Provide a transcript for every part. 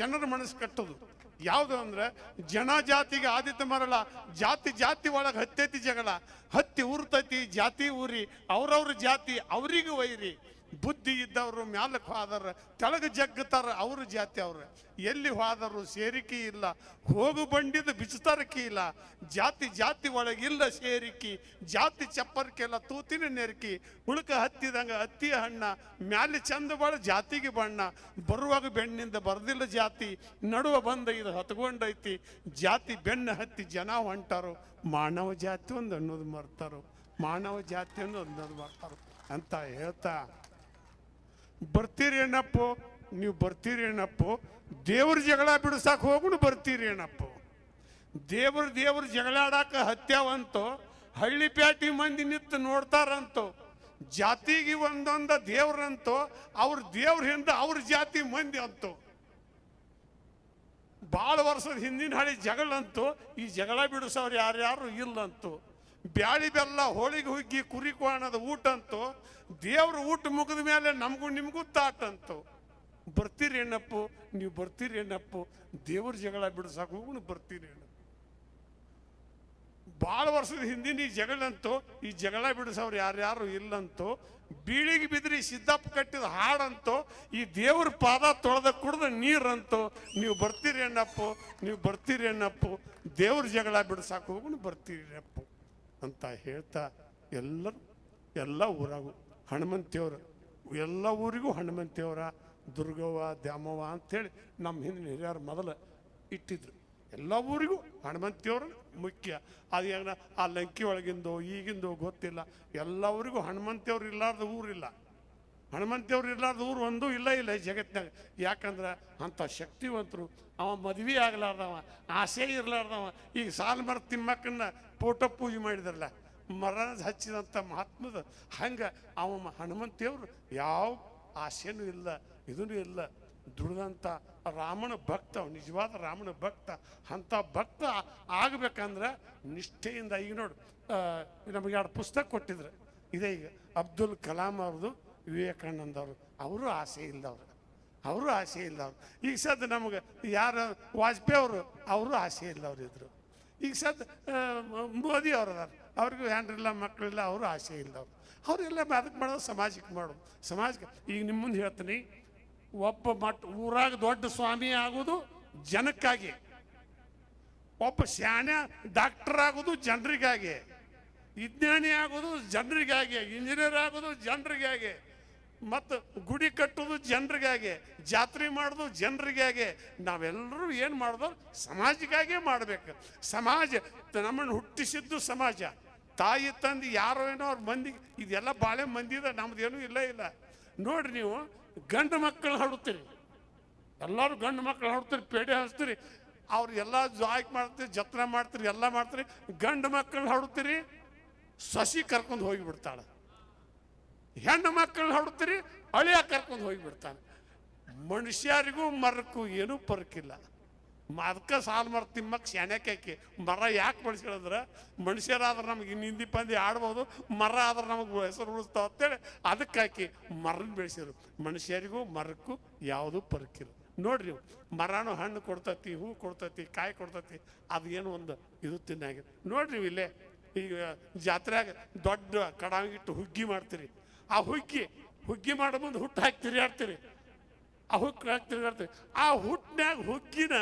ಜನರ ಮನಸ್ಸು ಕಟ್ಟೋದು ಯಾವುದು ಅಂದ್ರೆ ಜನಜಾತಿಗೆ ಆದಿತ್ಯ ಮರಳ, ಜಾತಿ ಜಾತಿ ಒಳಗೆ ಹತ್ತೈತಿ ಜಗಳ, ಹತ್ತಿ ಉರ್ತೈತಿ ಜಾತಿ ಊರಿ, ಅವ್ರವ್ರ ಜಾತಿ ಅವ್ರಿಗೂ ವೈರಿ, ಬುದ್ಧಿ ಇದ್ದವರು ಮ್ಯಾಲಕ್ಕೆ ಹೋದರ ತೆಳಗ ಜಗ್ಗತಾರ ಅವ್ರ ಜಾತಿ ಅವ್ರ, ಎಲ್ಲಿ ಹೋದರು ಸೇರಿಕೆ ಇಲ್ಲ, ಹೋಗು ಬಂಡಿದ ಬಿಚ್ಚತರಕಿ ಇಲ್ಲ, ಜಾತಿ ಜಾತಿ ಒಳಗಿಲ್ಲ ಸೇರಿಕಿ, ಜಾತಿ ಚಪ್ಪರ್ಕೆಲ್ಲ ತೂತಿನ ನೆರಕಿ, ಉಳುಕ ಹತ್ತಿದಂಗ ಹತ್ತಿಯ ಹಣ್ಣ, ಮ್ಯಾಲೆ ಚಂದ ಬಾಳ ಜಾತಿಗೆ ಬಣ್ಣ, ಬರುವಾಗ ಬೆಣ್ಣಿಂದ ಬರ್ದಿಲ್ಲ ಜಾತಿ, ನಡುವ ಬಂದ ಇದು ಹತ್ಕೊಂಡೈತಿ, ಜಾತಿ ಬೆನ್ನ ಹತ್ತಿ ಜನ ಹೊಂಟಾರು, ಮಾನವ ಜಾತಿ ಒಂದು ಅನ್ನೋದು ಮರ್ತಾರೋ, ಮಾನವ ಜಾತಿ ಅನ್ನೋದು ಮರ್ತಾರೋ ಅಂತ ಹೇಳ್ತಾ ಬರ್ತೀರಿ ಏನಪ್ಪೋ, ನೀವು ಬರ್ತೀರಿ ಏನಪ್ಪೋ, ದೇವ್ರ ಜಗಳ ಬಿಡಿಸಕ್ಕೆ ಹೋಗುನು ಬರ್ತೀರಿ ಏನಪ್ಪೋ, ದೇವ್ರ ಜಗಳ ಆಡಾಕ ಹತ್ಯಾವಂತೋ, ಹಳ್ಳಿ ಪ್ಯಾಟಿ ಮಂದಿ ನಿಂತು ನೋಡ್ತಾರಂತೋ, ಜಾತಿಗೆ ಒಂದೊಂದ ದೇವ್ರಂತೋ, ಅವ್ರ ದೇವ್ರ ಹಿಂದೆ ಅವ್ರ ಜಾತಿ ಮಂದಿ ಅಂತೋ, ಭಾಳ ವರ್ಷದ ಹಿಂದಿನ ಹಳಿ ಜಗಳಂತೂ ಈ ಜಗಳ ಬಿಡಿಸೋರು ಯಾರ್ಯಾರು ಇಲ್ಲಂತೂ, ಬ್ಯಾಳಿ ಬೆಲ್ಲ ಹೋಳಿಗೆ ಹುಗ್ಗಿ ಕುರಿ ಕೋಣದ ಊಟ ಅಂತೂ, ದೇವ್ರ ಊಟ ಮುಗಿದ ಮೇಲೆ ನಮಗೂ ನಿಮಗೂ ತಾಟಂತು, ಬರ್ತೀರಿ ಏನಪ್ಪು, ನೀವು ಬರ್ತೀರಿ ಏನಪ್ಪು, ದೇವ್ರ ಜಗಳ ಬಿಡಿಸಕ್ಕೆ ಹೋಗುನು ಬರ್ತೀರಿ ಏನಪ್ಪ. ಭಾಳ ವರ್ಷದ ಹಿಂದಿನ ಈ ಜಗಳಂತೂ ಈ ಜಗಳ ಬಿಡಿಸೋರು ಯಾರ್ಯಾರು ಇಲ್ಲಂತೂ, ಬೀಳಿಗೆ ಬಿದ್ರಿ ಸಿದ್ದಪ್ಪ ಕಟ್ಟಿದ ಹಾಡಂತೂ, ಈ ದೇವ್ರ ಪಾದ ತೊಳೆದ ಕುಡ್ದ ನೀರಂತೂ, ನೀವು ಬರ್ತೀರಿ ಏನಪ್ಪು, ನೀವು ಬರ್ತೀರಿ ಏನಪ್ಪು, ದೇವ್ರ ಜಗಳ ಬಿಡಿಸಕ್ಕೆ ಹೋಗುನು ಬರ್ತೀರಿ ಏನಪ್ಪು ಅಂತ ಹೇಳ್ತಾ ಎಲ್ಲ ಊರಾಗು ಹನುಮಂತಿಯವ್ರು, ಎಲ್ಲ ಊರಿಗೂ ಹನುಮಂತಿಯವರ ದುರ್ಗವ್ವ ದ್ಯಾಮವ್ವ ಅಂಥೇಳಿ ನಮ್ಮ ಹಿಂದಿನ ಹಿರಿಯರು ಮೊದಲು ಇಟ್ಟಿದ್ರು. ಎಲ್ಲ ಊರಿಗೂ ಹನುಮಂತಿಯವರು ಮುಖ್ಯ. ಅದು ಆ ಲಂಕಿ ಒಳಗಿಂದು ಈಗಿಂದು ಗೊತ್ತಿಲ್ಲ, ಎಲ್ಲ ಊರಿಗೂ ಹನುಮಂತಿಯವ್ರು ಇರ್ಲಾರ್ದ ಊರಿಲ್ಲ, ಹನುಮಂತಿಯವ್ರು ಇರ್ಲಾರ್ದ ಊರು ಒಂದೂ ಇಲ್ಲ ಈ ಜಗತ್ತಿನಾಗ. ಯಾಕಂದ್ರೆ ಅಂಥ ಶಕ್ತಿವಂತರು, ಅವ ಮದ್ವೆ ಆಗ್ಲಾರ್ದವ, ಆಸೆ ಇರ್ಲಾರ್ದವ, ಈಗ ಸಾಲು ಮರ ತಿಮ್ಮಕ್ಕನ್ನ ಫೋಟೋ ಪೂಜೆ ಮಾಡಿದ್ರಲ್ಲ, ಮರ ಹಚ್ಚಿದಂಥ ಮಹಾತ್ಮದ ಹಂಗೆ ಅವ ಹನುಮಂತಿಯವರು ಯಾವ ಆಸೆನೂ ಇಲ್ಲ, ಇದೂ ಇಲ್ಲ, ದುಡ್ದಂಥ ರಾಮನ ಭಕ್ತ, ನಿಜವಾದ ರಾಮನ ಭಕ್ತ. ಅಂಥ ಭಕ್ತ ಆಗಬೇಕಂದ್ರೆ ನಿಷ್ಠೆಯಿಂದ, ಈಗ ನೋಡು ನಮಗೆ 2 ಪುಸ್ತಕ ಕೊಟ್ಟಿದ್ರು, ಇದೇ ಈಗ ಅಬ್ದುಲ್ ಕಲಾಂ ಅವ್ರದ್ದು, ವಿವೇಕಾನಂದ ಅವರು, ಅವರು ಆಸೆ ಇಲ್ಲದವ್ರು, ಅವರು ಆಸೆ ಇಲ್ಲವ್ರು. ಈಗ ಸದ್ ನಮಗೆ ಯಾರು ವಾಜಪೇಯಿ ಅವರು ಆಸೆ ಇಲ್ಲವ್ರು ಇದ್ರು. ಈಗ ಸದ್ ಮೋದಿ ಅವ್ರು ಅದಾರ, ಅವ್ರಿಗೂ ಹೆಂಡ್ರಿಲ್ಲ ಮಕ್ಕಳಿಲ್ಲ, ಅವರು ಆಸೆ ಇಲ್ಲವ್ರು. ಅವರೆಲ್ಲ ಅದಕ್ಕೆ ಮಾಡೋದು ಸಮಾಜಕ್ಕೆ ಮಾಡೋದು. ಸಮಾಜಕ್ಕೆ ಈಗ ನಿಮ್ಮ ಮುಂದೆ ಹೇಳ್ತೀನಿ, ಒಬ್ಬ ಊರಾಗ ದೊಡ್ಡ ಸ್ವಾಮಿ ಆಗೋದು ಜನಕ್ಕಾಗಿ, ಒಬ್ಬ ಶಾಣೆ ಡಾಕ್ಟರ್ ಆಗೋದು ಜನರಿಗಾಗಿ, ವಿಜ್ಞಾನಿ ಆಗೋದು ಜನರಿಗಾಗಿ, ಇಂಜಿನಿಯರ್ ಆಗೋದು ಜನರಿಗಾಗಿ, ಮತ್ತು ಗುಡಿ ಕಟ್ಟೋದು ಜನರಿಗಾಗಿ, ಜಾತ್ರೆ ಮಾಡೋದು ಜನರಿಗಾಗಿ. ನಾವೆಲ್ಲರೂ ಏನು ಮಾಡೋದು ಸಮಾಜಕ್ಕಾಗೇ ಮಾಡಬೇಕು. ಸಮಾಜ ನಮ್ಮನ್ನು ಹುಟ್ಟಿಸಿದ್ದು ಸಮಾಜ, ತಾಯಿ ತಂದು ಯಾರೋ ಏನೋ ಅವ್ರ ಮಂದಿ, ಇದೆಲ್ಲ ಬಾಳೆ ಮಂದಿದ, ನಮ್ದೇನೂ ಇಲ್ಲ. ನೋಡ್ರಿ, ನೀವು ಗಂಡು ಮಕ್ಕಳು ಹಾಡುತ್ತೀರಿ, ಎಲ್ಲರೂ ಗಂಡು ಮಕ್ಕಳು ಹಾಡ್ತೀರಿ, ಪೇಡೆ ಹಚ್ತೀರಿ, ಅವ್ರು ಎಲ್ಲ ಜಾಯ್ಕ್ ಮಾಡ್ತೀರಿ, ಜತ್ನ ಮಾಡ್ತೀರಿ, ಎಲ್ಲ ಮಾಡ್ತೀರಿ. ಗಂಡು ಮಕ್ಕಳು ಹಾಡುತ್ತೀರಿ, ಸಸಿ ಕರ್ಕೊಂಡು ಹೋಗಿಬಿಡ್ತಾಳೆ. ಹೆಣ್ಣು ಮಕ್ಕಳು ಹಾಡುತ್ತೀರಿ, ಅಳಿಯ ಕರ್ಕೊಂಡು ಹೋಗಿಬಿಡ್ತಾನೆ. ಮನುಷ್ಯರಿಗೂ ಮರಕ್ಕೂ ಏನೂ ಪರ್ಕಿಲ್ಲ. ಅದಕ್ಕೆ ಸಾಲು ಮರ ತಿಮ್ಮಕ್ಕೆ ಶಾನ್ಯಾಕಿ ಮರ ಯಾಕೆ ಬಳಸ್ಕೊಳ್ಳಂದ್ರೆ, ಮನುಷ್ಯರಾದ್ರೆ ನಮಗೆ ನಿಂದಿ ಪಂದಿ ಆಡ್ಬೋದು, ಮರ ಆದ್ರೆ ನಮಗೆ ಹೆಸರು ಉಳಿಸ್ತಾವ ಅಂತೇಳಿ ಅದಕ್ಕೆ ಹಾಕಿ ಮರನ ಬೆಳೆಸಿದ್ರು. ಮನುಷ್ಯರಿಗೂ ಮರಕ್ಕೂ ಯಾವುದೂ ಪರ್ಕಿಲ್ಲ. ನೋಡ್ರಿ, ಮರನೂ ಹಣ್ಣು ಕೊಡ್ತೈತಿ, ಹೂ ಕೊಡ್ತೈತಿ, ಕಾಯಿ ಕೊಡ್ತೈತಿ, ಅದು ಏನು ಒಂದು ಇದು ತಿನ್ನಾಗಿದೆ. ನೋಡ್ರಿ, ಇಲ್ಲೇ ಈಗ ಜಾತ್ರೆಯಾಗ ದೊಡ್ಡ ಕಡಾವಿಗಿಟ್ಟು ಹುಗ್ಗಿ ಮಾಡ್ತೀರಿ, ಆ ಹುಗ್ಗಿ ಮಾಡೋ ಮುಂದೆ ಹುಟ್ಟು ಹಾಕಿ ತಿರುಗಾಡ್ತೀರಿ, ಆ ಹುಟ್ಟು ಹಾಕಿ ತಿರುಗಾಡ್ತೀರಿ. ಆ ಹುಟ್ಟಿನಾಗ ಹುಗ್ಗಿನ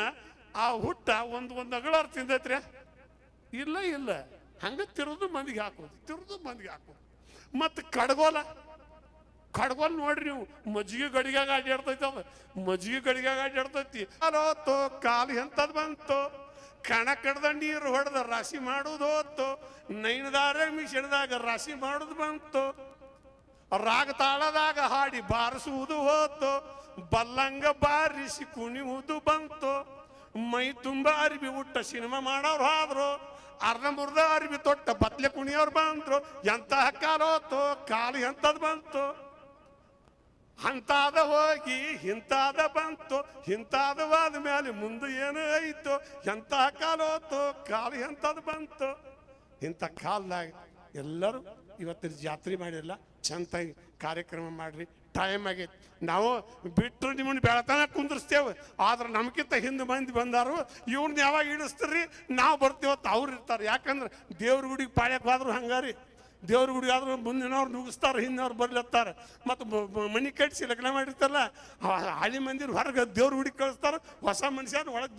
ಆ ಹುಟ್ಟ ಒಂದು ಅಗಳಾರು ತಿಂದೈತ್ರಿ? ಇಲ್ಲ. ಹಂಗೆ ತಿರುದು ಮಂದಿಗೆ ಹಾಕೋದು. ಮತ್ತು ಕಡ್ಗೋಲ್ ನೋಡ್ರಿ ನೀವು, ಮಜ್ಜಿಗೆ ಗಡಿಗಾಗ ಅಡ್ಡಾಡ್ತೈತಿ, ಅದು ಮಜ್ಜಿಗೆ ಗಡಿಗಾಗ ಅಡ್ಡಾಡ್ತೈತಿ. ಅಲೋತೋ ಕಾಲು ಎಂಥದ್ದು ಬಂತು, ಕಣ ಕಡ್ದ ನೀರು ಹೊಡೆದ ರಾಶಿ ಮಾಡೋದು ಹೋತು, ನೈನದಾರ ಮಿಷನ್ದಾಗ ರಾಶಿ ಮಾಡೋದು ಬಂತು, ರಾಗ ತಾಳದಾಗ ಹಾಡಿ ಬಾರಿಸುವುದು ಹೋತು, ಬಲ್ಲಂಗ ಬಾರಿಸಿ ಕುಣಿಯುವುದು ಬಂತು, ಮೈ ತುಂಬ ಅರಿವಿ ಉಟ್ಟ ಸಿನಿಮಾ ಮಾಡೋರು ಆದ್ರು, ಅರ್ಧಂಬರ್ಧ ಅರಿವಿ ತೊಟ್ಟ ಬತ್ಲೆ ಕುಣಿಯೋರು ಬಂದ್ರು. ಎಂತಹ ಕಾಲೋತು, ಕಾಲು ಎಂಥದ್ದು ಬಂತು, ಅಂತಾದ ಹೋಗಿ ಇಂತಾದ ಬಂತು, ಇಂತಾದವಾದ ಮೇಲೆ ಮುಂದೆ ಏನು ಐತು, ಎಂತಹ ಕಾಲೋತು, ಕಾಲು ಎಂಥದ್ದು ಬಂತು. ಇಂಥ ಕಾಲದಾಗ ಎಲ್ಲರೂ ಇವತ್ತಿನ ಜಾತ್ರೆ ಮಾಡಿರಲ್ಲ, ಚಂದಾಗಿ ಕಾರ್ಯಕ್ರಮ ಮಾಡ್ರಿ, ಟೈಮ್ ಆಗೈತಿ. ನಾವು ಬಿಟ್ಟರು ನಿಮ್ಮನ್ನ ಬೆಳತನ ಕುಂದಿರ್ತೇವೆ, ಆದ್ರೆ ನಮ್ಗಿಂತ ಹಿಂದೆ ಮಂದಿ ಬಂದಾರು, ಇವ್ರನ್ನ ಯಾವಾಗ ಇಳಿಸ್ತೀರಿ ನಾವು ಬರ್ತೀವತ್ತು ಅವ್ರು ಇರ್ತಾರೆ. ಯಾಕಂದ್ರೆ ದೇವ್ರ ಗುಡಿಗೆ ಪಾಳ್ಯಕ್ಕೆ ಹೋದ್ರು ಹಂಗಾರಿ, ದೇವ್ರ ಗುಡಿಗೆ ಆದ್ರೂ ಮುಂದಿನವ್ರು ನುಗ್ಗಿಸ್ತಾರೆ, ಹಿಂದಿನವ್ರು ಬರ್ಲತ್ತಾರೆ. ಮತ್ತು ಮನೆ ಕಟ್ಟಿಸಿ ಲಗ್ನ ಮಾಡಿರ್ತಾರಲ್ಲ, ಹಳ್ಳಿ ಮಂದಿರ ಹೊರಗೆ ದೇವ್ರ ಗುಡಿಗೆ ಕಳಿಸ್ತಾರೆ, ಹೊಸ ಮನುಷ್ಯನ ಒಳಗೆ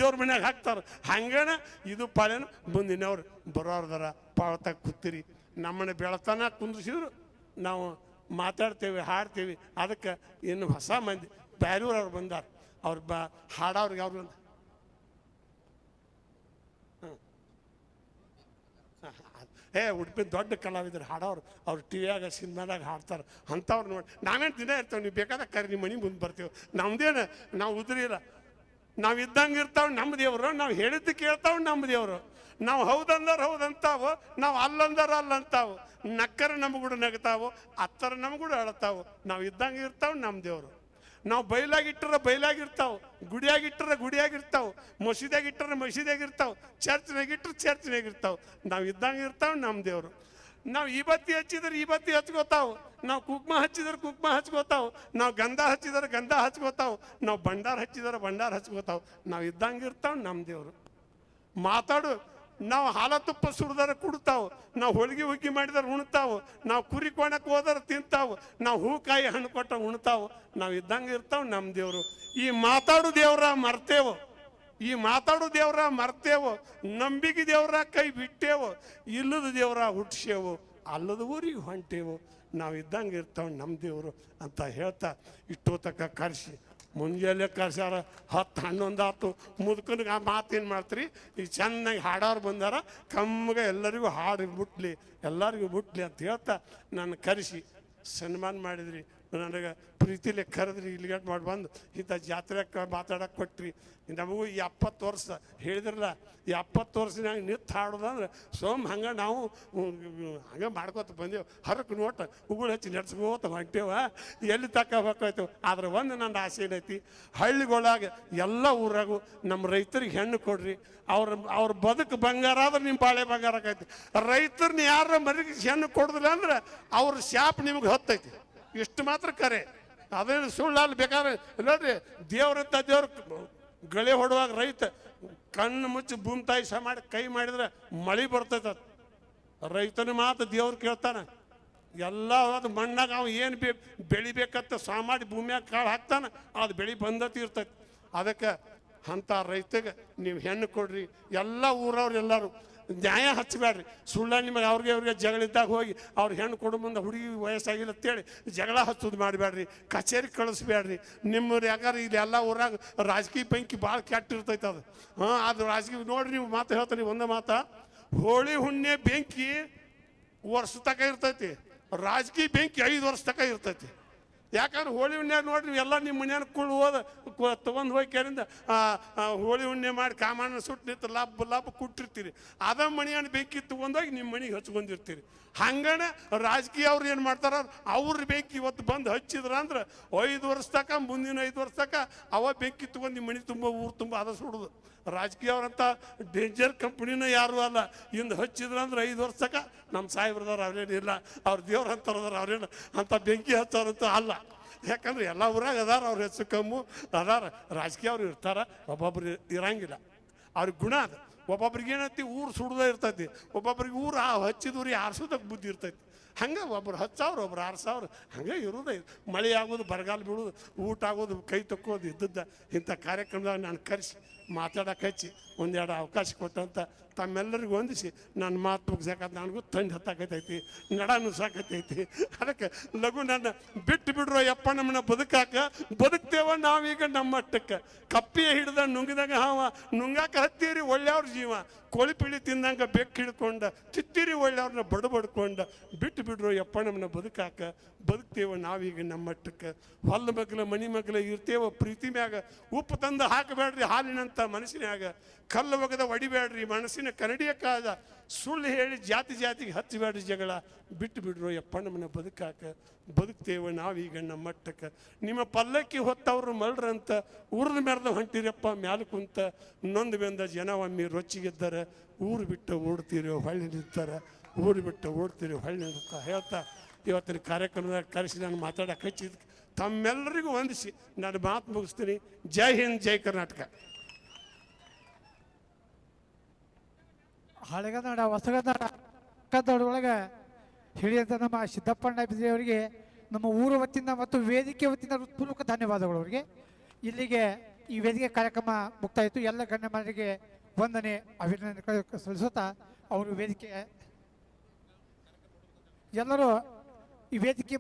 ದೇವ್ರ ಮನ್ಯಾಗ ಹಾಕ್ತಾರೆ. ಹಂಗೇನ ಇದು ಪಾಳ್ಯನ ಮುಂದಿನವ್ರು ಬರೋರ್ದಾರ ಪಾಳ್ತಾಗ ಕೂತೀರಿ. ನಮ್ಮನ್ನ ಬೆಳತನ ಕುಂದಿಸಿದ್ರು ನಾವು ಮಾತಾಡ್ತೇವೆ, ಹಾಡ್ತೇವೆ. ಅದಕ್ಕೆ ಇನ್ನು ಹೊಸ ಮಂದಿ ಬ್ಯಾರೂರವ್ರು ಬಂದಾರ, ಅವ್ರು ಹಾಡೋರಿಗೆ ಅವ್ರು ಉಡುಪಿ ದೊಡ್ಡ ಕಲಾವಿದರು ಹಾಡೋರು, ಅವ್ರು ಟಿವಿಯಾಗ ಸಿನಿಮಾದಾಗ ಹಾಡ್ತಾರೆ. ಅಂಥವ್ರು ನೋಡಿ ನಾವೇನು ದಿನ ಇರ್ತೇವೆ, ನೀವು ಬೇಕಾದಾಗ ಕರಿ ನಿಮ್ಮ ಮನೆ ಮುಂದೆ ಬರ್ತೀವಿ. ನಮ್ದೇನು ನಾವು ಉದ್ರಿಲ್ಲ, ನಾವು ಇದ್ದಂಗೆ ಇರ್ತಾವೆ ನಮ್ಮ ದೇವರು, ನಾವು ಹೇಳಿದ್ದು ಕೇಳ್ತಾವೆ ನಮ್ಮ ದೇವರು. ನಾವು ಹೌದಂದ್ರೆ ಹೌದಂತಾವು, ನಾವು ಅಲ್ಲಂದ್ರೆ ಅಲ್ಲಂತಾವು. ನಕ್ಕರ ನಮಗೂಡ ನಗ್ತಾವು, ಅತ್ತರ ನಮಗೂಡ ಅಳತಾವು. ನಾವು ಇದ್ದಂಗೆ ಇರ್ತಾವೆ ನಮ್ಮ ದೇವರು. ನಾವು ಬೈಲಾಗಿಟ್ಟರೆ ಬೈಲಾಗಿರ್ತಾವೆ, ಗುಡಿಯಾಗಿಟ್ಟರೆ ಗುಡಿಯಾಗಿರ್ತಾವೆ, ಮಸೀದಿಯಾಗಿಟ್ಟರೆ ಮಸೀದಿಯಾಗಿರ್ತಾವೆ, ಚರ್ಚ್ನಾಗಿಟ್ಟರೆ ಚರ್ಚ್ನಾಗಿರ್ತಾವೆ. ನಾವು ಇದ್ದಂಗೆ ಇರ್ತಾವೆ ನಮ್ಮ ದೇವರು. ನಾವು ಈ ಬತ್ತಿ ಹಚ್ಚಿದ್ರೆ ಈ ಬತ್ತಿ ಹಚ್ಕೋತಾವು, ನಾವು ಕುಕ್ಮ ಹಚ್ಚಿದ್ರೆ ಕುಕ್ಮ ಹಚ್ಕೋತಾವು, ನಾವು ಗಂಧ ಹಚ್ಚಿದ್ರೆ ಗಂಧ ಹಚ್ಕೋತಾವು, ನಾವು ಭಂಡಾರ ಹಚ್ಚಿದ್ರೆ ಭಂಡಾರ ಹಚ್ಕೋತಾವು. ನಾವು ಇದ್ದಂಗೆ ಇರ್ತಾವೆ ನಮ್ಮ ದೇವರು. ಮಾತಾಡು, ನಾವು ಹಾಲ ತುಪ್ಪ ಸುರಿದಾರೆ ಕುಡ್ತಾವು, ನಾವು ಹೋಳಿಗೆ ಹುಗ್ಗಿ ಮಾಡಿದಾರೆ ಉಣ್ತಾವು, ನಾವು ಕುರಿ ಕೋಣಕ್ಕೆ ಹೋದ್ರೆ ತಿಂತಾವು, ನಾವು ಹೂಕಾಯಿ ಹಣ್ಣು ಕೊಟ್ಟ ಉಣ್ತಾವು. ನಾವು ಇದ್ದಂಗೆ ಇರ್ತಾವೆ ನಮ್ಮ ದೇವರು. ಈ ಮಾತಾಡು ದೇವ್ರ ಮರ್ತೇವು, ಈ ಮಾತಾಡು ದೇವ್ರ ಮರ್ತೇವು, ನಂಬಿಕೆ ದೇವ್ರ ಕೈ ಬಿಟ್ಟೇವು, ಇಲ್ಲದ ದೇವ್ರ ಹುಟ್ಟಿಸೇವು, ಅಲ್ಲದ ಊರಿಗೆ ಹೊಂಟೇವು. ನಾವು ಇದ್ದಂಗೆ ಇರ್ತಾವೆ ನಮ್ಮ ದೇವರು ಅಂತ ಹೇಳ್ತಾ ಇಷ್ಟೊತ್ತಕ್ಕ ಕರೆಸಿ ಮುಂಜಾನೆ ಕರ್ಸ್ಯಾರ 10-11 ಆಯ್ತು. ಮುದುಕನಿಗೆ ಆ ಮಾತೇನು ಮಾಡ್ತೀರಿ, ಈಗ ಚೆನ್ನಾಗಿ ಹಾಡೋರು ಬಂದಾರ, ಕಮ್ಮಗೆ ಎಲ್ಲರಿಗೂ ಹಾಡು ಬಿಟ್ಲಿ, ಎಲ್ಲರಿಗೂ ಬಿಟ್ಲಿ ಅಂತ ಹೇಳ್ತಾ ನಾನು ಕರೆಸಿ ಸನ್ಮಾನ ಮಾಡಿದ್ರಿ. ನನಗೆ ಪ್ರೀತಿಲಿ ಕರೆದ್ರಿ, ಇಲ್ಲಿಗಟ್ಟು ಮಾಡಿ ಬಂದು ಇಂಥ ಜಾತ್ರೆಗೆ ಮಾತಾಡಕ್ಕೆ ಕೊಟ್ರಿ. ನಮಗೂ ಈ 70 ವರ್ಷ ಹೇಳಿದ್ರಲ್ಲ, ಈ 70 ವರ್ಷನಾಗ ನಿಂತು ಹಾಡೋದಂದ್ರೆ ಹಂಗೆ ನಾವು ಹಂಗೆ ಮಾಡ್ಕೋತ ಬಂದೆವು. ಹರಕು ನೋಟ ಉಗುಳು ಹಚ್ಚಿ ನಡ್ಸ್ಕೋತ ಹೊಂಟೇವ, ಎಲ್ಲಿ ತಗೋಬೇಕಾಯ್ತು. ಆದ್ರೆ ಒಂದು ನನ್ನ ಆಸೆ ಏನೈತಿ, ಹಳ್ಳಿಗೊಳಗೆ ಎಲ್ಲ ಊರಾಗೂ ನಮ್ಮ ರೈತರಿಗೆ ಹೆಣ್ಣು ಕೊಡ್ರಿ. ಅವ್ರ ಬದುಕು ಬಂಗಾರ ಆದ್ರೆ ನಿಮ್ಮ ಬಾಳೆ ಬಂಗಾರ ಆಕೈತಿ. ರೈತರನ್ನ ಯಾರ ಮರಿಗೆ ಹೆಣ್ಣು ಕೊಡೋದಿಲ್ಲ ಅಂದ್ರೆ ಅವ್ರ ಶಾಪ್ ನಿಮ್ಗೆ ಹೊತ್ತೈತಿ. ಇಷ್ಟು ಮಾತ್ರ ಕರೆ, ಅದೇನು ಸುಳ್ಳಲ್ಲಿ ಬೇಕಾದ್ರೆ ನೋಡ್ರಿ. ದೇವ್ರಂತ ದೇವ್ರ ಗಳೆ ಹೊಡುವಾಗ ರೈತ ಕಣ್ಣು ಮುಚ್ಚಿ ಭೂಮಿ ತಾಯಿ ಮಾಡಿ ಕೈ ಮಾಡಿದ್ರೆ ಮಳೆ ಬರ್ತೈತ. ರೈತನ ಮಾತು ದೇವ್ರು ಕೇಳ್ತಾನೆ. ಎಲ್ಲ ಅದು ಮಣ್ಣಾಗ ಅವ ಏನು ಬೆಳಿಬೇಕಂತ ಮಾಡಿ ಭೂಮಿಯಾಗ ಕಾಳು ಹಾಕ್ತಾನೆ, ಅದು ಬೆಳೆ ಬಂದತಿ ಇರ್ತೈತಿ. ಅದಕ್ಕೆ ಅಂಥ ರೈತಗೆ ನೀವು ಹೆಣ್ಣು ಕೊಡ್ರಿ. ಎಲ್ಲ ಊರವ್ರು ಎಲ್ಲರೂ ನ್ಯಾಯ ಹಚ್ಚಬೇಡ್ರಿ. ಸುಳ್ಳ ನಿಮಗೆ ಅವ್ರಿಗೆ ಜಗಳಿದ್ದಾಗ ಹೋಗಿ ಅವ್ರು ಹೆಣ್ಣು ಕೊಡು ಮುಂದೆ ಹುಡುಗಿ ವಯಸ್ಸಾಗಿಲ್ಲ ಅಂತೇಳಿ ಜಗಳ ಹಚ್ಚೋದು ಮಾಡಬೇಡ್ರಿ, ಕಚೇರಿ ಕಳಿಸ್ಬೇಡ್ರಿ. ನಿಮ್ಮವ್ರು ಯಾಕಂದ್ರೆ ಇಲ್ಲಿ ಎಲ್ಲ ಊರಾಗ ರಾಜಕೀಯ ಬೆಂಕಿ ಭಾಳ ಕೆಟ್ಟಿರ್ತೈತೆ ಅದು. ಅದು ರಾಜಕೀಯ ನೋಡ್ರಿ, ನೀವು ಮಾತು ಹೇಳ್ತೀನಿ ಒಂದೇ ಮಾತಾ, ಹೋಳಿ ಹುಣ್ಣೆ ಬೆಂಕಿ ವರ್ಷ ತಕ ಇರ್ತೈತಿ, ರಾಜಕೀಯ ಬೆಂಕಿ 5 ವರ್ಷ ತಕ ಇರ್ತೈತಿ. ಯಾಕಂದ್ರೆ ಹೋಳಿ ಹುಣ್ಣ್ಯಾಗ ನೋಡ್ರಿ ಎಲ್ಲ ನಿಮ್ಮ ಮನ್ಯಾನ ಕುಳ್ಳು ತೊಗೊಂಡು ಹೋಗಿ ಕೇಳಿಂದ ಹೋಳಿ ಹುಣ್ಣೆ ಮಾಡಿ ಕಾಮಣ್ಣ ಸುಟ್ಟು ನಿಂತು ಲಾಭ ಕೊಟ್ಟಿರ್ತೀರಿ. ಅದ ಮನೆಯನ್ನು ಬೆಂಕಿ ತೊಗೊಂಡೋಗಿ ನಿಮ್ಮ ಮನೆಗೆ ಹಚ್ಕೊಂಡಿರ್ತೀರಿ. ಹಂಗನೆ ರಾಜಕೀಯ ಅವ್ರು ಏನು ಮಾಡ್ತಾರ, ಅವ್ರ ಬೆಂಕಿ ಇವತ್ತು ಬಂದು ಹಚ್ಚಿದ್ರ ಅಂದ್ರೆ 5 ವರ್ಷ ತಕ, ಮುಂದಿನ 5 ವರ್ಷ ತಕ ಅವ ಬೆಂಕಿ ತೊಗೊಂಡು ನಿಮ್ಮ ಮನೆ ತುಂಬ ಊರು ತುಂಬ ಅದ ಸುಡುದು. ರಾಜಕೀಯ ಅವ್ರಂಥ ಡೇಂಜರ್ ಕಂಪ್ನಿನ ಯಾರು ಅಲ್ಲ. ಇಂದು ಹಚ್ಚಿದ್ರಂದ್ರೆ 5 ವರ್ಷ ತಕ ನಮ್ಮ ಸಾಹೇಬ್ರದವ್ರು ಅವ್ರೇನಿಲ್ಲ, ಅವ್ರ ದೇವ್ರ ಅಂತಾರದಾರ, ಅವ್ರೇನು ಅಂಥ ಬೆಂಕಿ ಹಚ್ಚೋರಂತೂ ಅಲ್ಲ. ಯಾಕಂದ್ರೆ ಎಲ್ಲ ಊರಾಗ ಅದಾರ, ಅವ್ರ ಹೆಚ್ಚು ಕಮ್ಮು ಅದಾರ. ರಾಜಕೀಯ ಅವ್ರು ಇರ್ತಾರ, ಒಬ್ಬೊಬ್ರು ಇರಂಗಿಲ್ಲ. ಅವ್ರಿಗೆ ಗುಣ ಅದು. ಒಬ್ಬೊಬ್ರಿಗೆ ಏನೈತಿ ಊರು ಸುಡ್ದ ಇರ್ತೈತಿ, ಒಬ್ಬೊಬ್ರಿಗೆ ಊರು ಹಚ್ಚಿದೂರಿ ಆರಿಸೋದಕ್ಕೆ ಬುದ್ಧಿ ಇರ್ತೈತಿ. ಹಂಗೆ ಒಬ್ರು 10,000 ಒಬ್ರು 6,000 ಹಂಗೆ ಇರೋದೇ. ಮಳೆ ಆಗೋದು, ಬರಗಾಲ ಬೀಳೋದು, ಊಟ ಆಗೋದು, ಕೈ ತಕ್ಕೋದು ಇದ್ದದ್ದ. ಇಂಥ ಕಾರ್ಯಕ್ರಮದಾಗ ನಾನು ಕರೆಸಿ ಮಾತಾಡಕ್ಕೆ ಹಚ್ಚಿ ಒಂದೆರಡು ಅವಕಾಶ ಕೊಟ್ಟಂತ ತಮ್ಮೆಲ್ಲರಿಗೂ ಹೊಂದಿಸಿ ನನ್ನ ಮಾತು ಮುಗಿಸಾಕತ್ತೆ. ನನಗೂ ತಂದು ಹತ್ತಾಕೈತೈತಿ, ನಡಾನು ಸಾಕೈತೈತಿ. ಅದಕ್ಕೆ ಲಘು ನನ್ನ ಬಿಟ್ಟು ಬಿಡ್ರೋ ಯಪ್ಪ, ನಮ್ಮನ್ನ ಬದುಕ್ತೇವ ನಾವೀಗ ನಮ್ಮ ಮಟ್ಟಕ್ಕೆ. ಕಪ್ಪಿಯ ಹಿಡ್ದ ನುಂಗಿದಾಗ ಹಾವ ನುಂಗಾಕ ಹತ್ತೀರಿ ಒಳ್ಳೆಯವ್ರ ಜೀವ, ಕೋಳಿ ಪಿಳಿ ತಿಂದಂಗೆ ಬೆಕ್ಕು ಹಿಡ್ಕೊಂಡ ತಿತ್ತೀರಿ ಒಳ್ಳೆಯವ್ರನ್ನ ಬಡ್ಕೊಂಡು. ಬಿಟ್ಟು ಬಿಡ್ರೋ ಯಪ್ಪ, ನಮ್ಮನ್ನ ಬದುಕ್ತೇವ ನಾವೀಗ ನಮ್ಮ ಮಟ್ಟಕ್ಕೆ. ಹೊಲ ಮಗ್ಲ ಮನಿ ಮಗ್ಲ ಇರ್ತೇವ ಪ್ರೀತಿ ಮ್ಯಾಗ, ಉಪ್ಪು ತಂದು ಹಾಕಬೇಡ್ರಿ ಹಾಲಿನಂತ ಮನಸ್ಸಿನ್ಯಾಗ, ಕಲ್ಲು ಒಗದ ಒಡಿಬೇಡ್ರಿ ಮನಸ್ಸಿನ ಕನ್ನಡಿಯಕ್ಕಾದ, ಸುಳ್ಳು ಹೇಳಿ ಜಾತಿಗೆ ಹಚ್ಚಬೇಡ್ರಿ ಜಗಳ. ಬಿಟ್ಟು ಬಿಡ್ರೋ ಯಪ್ಪ, ನಮ್ಮನ್ನ ಬದುಕ್ತೇವೆ ನಾವೀಗ ನಮ್ಮ ಮಟ್ಟಕ್ಕೆ. ನಿಮ್ಮ ಪಲ್ಲಕ್ಕಿ ಹೊತ್ತವ್ರು ಮಲ್ರಂತ ಉರಿದು ಮೆರೆದ ಹೊಂಟಿರಪ್ಪ ಮ್ಯಾಲ ಕುಂತ, ನೊಂದು ಬೆಂದ ಜನ ಒಮ್ಮೆ ರೊಚ್ಚಿಗೆದ್ದಾರೆ, ಊರು ಬಿಟ್ಟು ಓಡ್ತೀರಿ ಹೊಳ್ಳಿ ನಿಂತಾರೆ, ಊರು ಬಿಟ್ಟು ಓಡ್ತೀರಿ ಹೊಳ್ಳಿ ನಿಂತ ಹೇಳ್ತಾ ಇವತ್ತಿನ ಕಾರ್ಯಕ್ರಮದಾಗ ಕರೆಸಿ ನಾನು ಮಾತಾಡಕ್ಕೆ ಹಚ್ಚಿದ್ ತಮ್ಮೆಲ್ಲರಿಗೂ ವಂದಿಸಿ ನಾನು ಮಾತು ಮುಗಿಸ್ತೀನಿ. ಜೈ ಹಿಂದ್, ಜೈ ಕರ್ನಾಟಕ. ಹಳೆಗನ್ನಡ ಹೊಸಗನ್ನಡ ಕನ್ನಡದೊಳಗೆ ಹೇಳಿದಂಥ ನಮ್ಮ ಸಿದ್ದಪ್ಪಣ್ಣ ಬಿದ್ರಿಯವರಿಗೆ ನಮ್ಮ ಊರ ವತಿಯಿಂದ ಮತ್ತು ವೇದಿಕೆ ವತಿಯಿಂದ ಹೃತ್ಪೂರ್ವಕ ಧನ್ಯವಾದಗಳು ಅವರಿಗೆ. ಇಲ್ಲಿಗೆ ಈ ವೇದಿಕೆ ಕಾರ್ಯಕ್ರಮ ಮುಕ್ತಾಯಿತು. ಎಲ್ಲ ಗಣ್ಯಮಾನ್ಯರಿಗೆ ವಂದನೆ ಅಭಿನಂದನೆ ಸಲ್ಲಿಸುತ್ತಾ ಅವರು ವೇದಿಕೆ ಎಲ್ಲರೂ ಈ ವೇದಿಕೆ